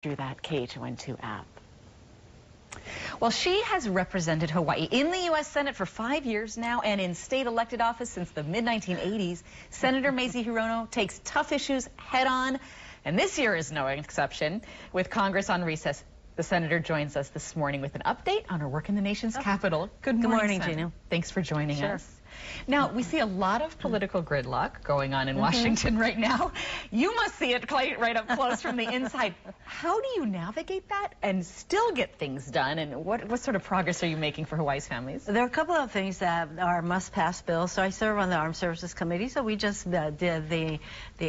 through that KHON2 app. Well, she has represented Hawaii in the U.S. Senate for 5 years now and in state elected office since the mid-1980s. Senator Mazie Hirono takes tough issues head on, and this year is no exception. With Congress on recess, the senator joins us this morning with an update on her work in the nation's capital. Good morning, Gina. Thanks for joining us. Now, we see a lot of political gridlock going on in Washington right now. You must see it right up close from the inside. How do you navigate that and still get things done? And what sort of progress are you making for Hawaii's families? There are a couple of things that are must-pass bills. So I serve on the Armed Services Committee. So we just did the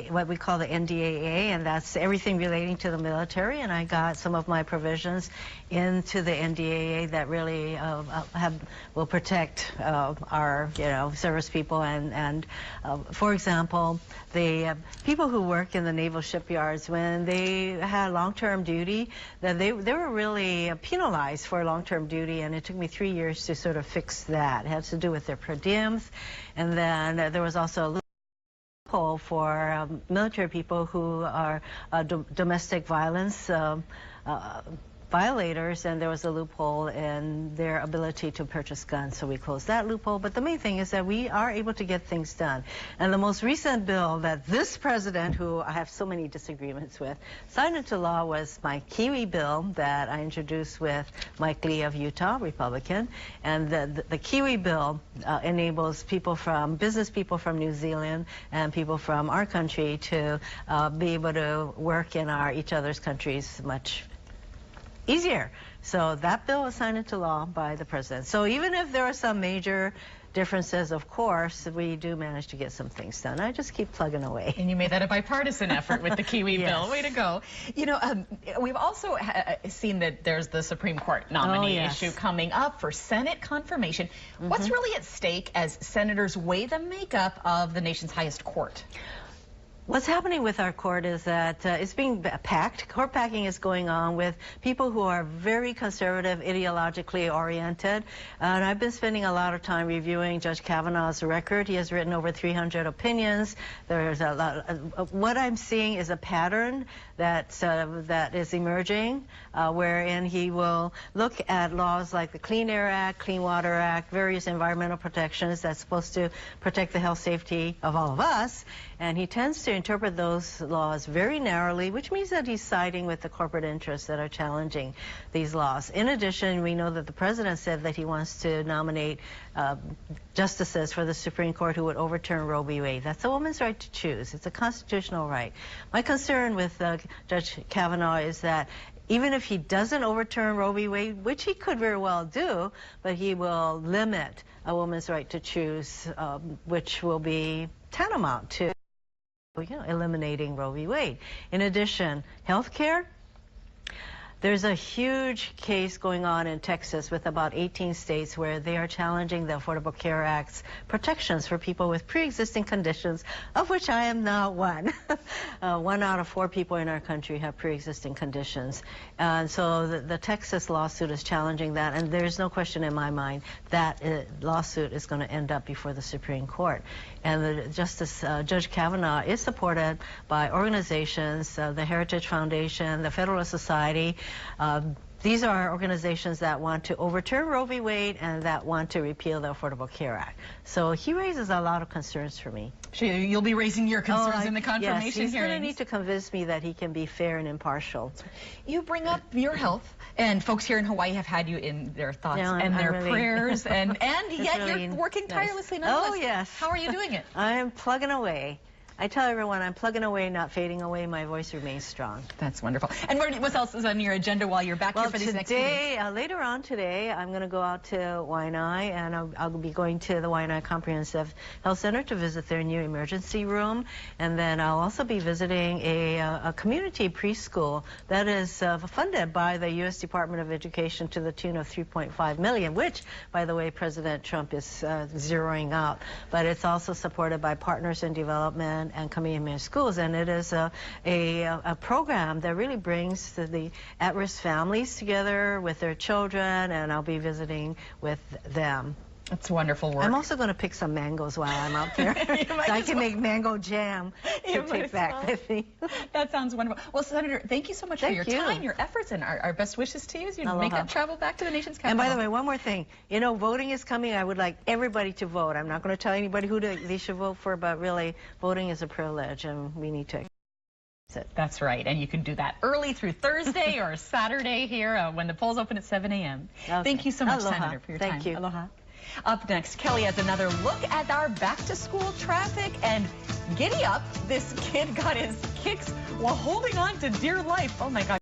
what we call the NDAA, and that's everything relating to the military. And I got some of my provisions into the NDAA that really will protect our service people and for example, the people who work in the naval shipyards, when they had long-term duty, that they were really penalized for long-term duty, and it took me 3 years to sort of fix that. It had to do with their per diems, and then there was also a loophole for military people who are domestic violence violators, and there was a loophole in their ability to purchase guns, so we closed that loophole. But the main thing is that we are able to get things done. And the most recent bill that this president, who I have so many disagreements with, signed into law was my Kiwi bill that I introduced with Mike Lee of Utah, Republican. And the Kiwi bill enables business people from New Zealand and people from our country to be able to work in each other's countries much easier. So that bill was signed into law by the president. So even if there are some major differences, of course, we do manage to get some things done. I just keep plugging away. And you made that a bipartisan effort with the Kiwi Yes. bill. Way to go. You know, we've also seen that there's the Supreme Court nominee issue coming up for Senate confirmation. What's really at stake as senators weigh the makeup of the nation's highest court? What's happening with our court is that it's being packed. Court packing is going on with people who are very conservative, ideologically oriented. And I've been spending a lot of time reviewing Judge Kavanaugh's record. He has written over 300 opinions. There's a lot. What I'm seeing is a pattern that is emerging, wherein he will look at laws like the Clean Air Act, Clean Water Act, various environmental protections that's supposed to protect the health safety of all of us. And he tends to interpret those laws very narrowly, which means that he's siding with the corporate interests that are challenging these laws. In addition, we know that the president said that he wants to nominate justices for the Supreme Court who would overturn Roe v. Wade. That's a woman's right to choose. It's a constitutional right. My concern with Judge Kavanaugh is that even if he doesn't overturn Roe v. Wade, which he could very well do, but he will limit a woman's right to choose, which will be tantamount to eliminating Roe v. Wade. In addition, health care. There's a huge case going on in Texas with about 18 states where they are challenging the Affordable Care Act's protections for people with pre-existing conditions, of which I am not one. 1 out of 4 people in our country have pre-existing conditions. And so the Texas lawsuit is challenging that, and there's no question in my mind that lawsuit is going to end up before the Supreme Court. And Judge Kavanaugh is supported by organizations, the Heritage Foundation, the Federalist Society. These are organizations that want to overturn Roe v. Wade and that want to repeal the Affordable Care Act. So he raises a lot of concerns for me. You'll be raising your concerns in the confirmation yes, he's hearings. going to need to convince me that he can be fair and impartial. You bring up your health, and folks here in Hawaii have had you in their thoughts and their prayers, and yet you're working tirelessly nonetheless. Oh, yes. How are you doing it? I am plugging away. I tell everyone I'm plugging away, not fading away. My voice remains strong. That's wonderful. And what else is on your agenda while you're back here for these next few days? Later on today, I'm going to go out to Waianae, and I'll be going to the Waianae Comprehensive Health Center to visit their new emergency room. And then I'll also be visiting a community preschool that is funded by the U.S. Department of Education to the tune of $3.5 million, which, by the way, President Trump is zeroing out. But it's also supported by Partners in Development and Kamehameha Schools, and it is a program that really brings the at-risk families together with their children, and I'll be visiting with them. It's wonderful work. I'm also going to pick some mangoes while I'm out there. So I can make mango jam to take back with me. That sounds wonderful. Well, Senator, thank you so much for your time, your efforts, and our best wishes to you as you make that travel back to the nation's capital. And by the way, one more thing. You know, voting is coming. I would like everybody to vote. I'm not going to tell anybody who they should vote for, but really, voting is a privilege, and we need to. That's right, and you can do that early through Thursday or Saturday here when the polls open at 7 a.m. Okay. Thank you so much, Senator, for your time. Thank you. Aloha. Up next, Kelly has another look at our back-to-school traffic, and giddy up, this kid got his kicks while holding on to dear life. Oh my God.